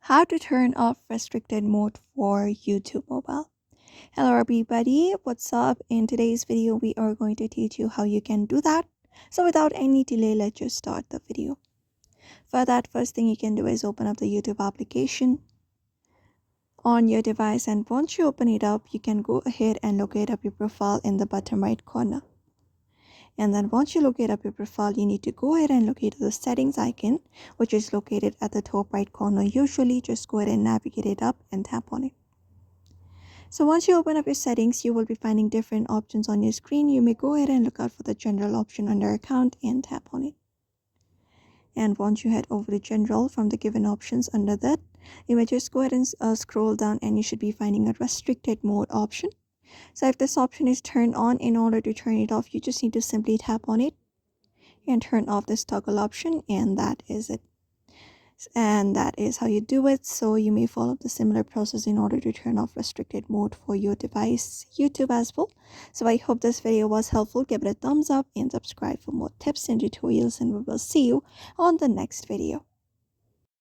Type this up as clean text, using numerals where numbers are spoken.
How to turn off restricted mode for YouTube mobile. Hello everybody, what's up? In today's video we are going to teach you how you can do that. So without any delay, let's just start the video. For that, first thing you can do is open up the YouTube application on your device, and once you open it up, you can go ahead and locate up your profile in the bottom right corner. And then once you locate up your profile, you need to go ahead and locate the settings icon, which is located at the top right corner. Usually just go ahead and navigate it up and tap on it. So once you open up your settings, you will be finding different options on your screen. You may go ahead and look out for the general option under account and tap on it. And once you head over to general, from the given options under that, you may just go ahead and scroll down, and you should be finding a restricted mode option. So if this option is turned on, in order to turn it off, you just need to simply tap on it and turn off this toggle option, and that is it. And that is how you do it. So you may follow the similar process in order to turn off restricted mode for your device, YouTube as well. So I hope this video was helpful. Give it a thumbs up and subscribe for more tips and tutorials, and we will see you on the next video.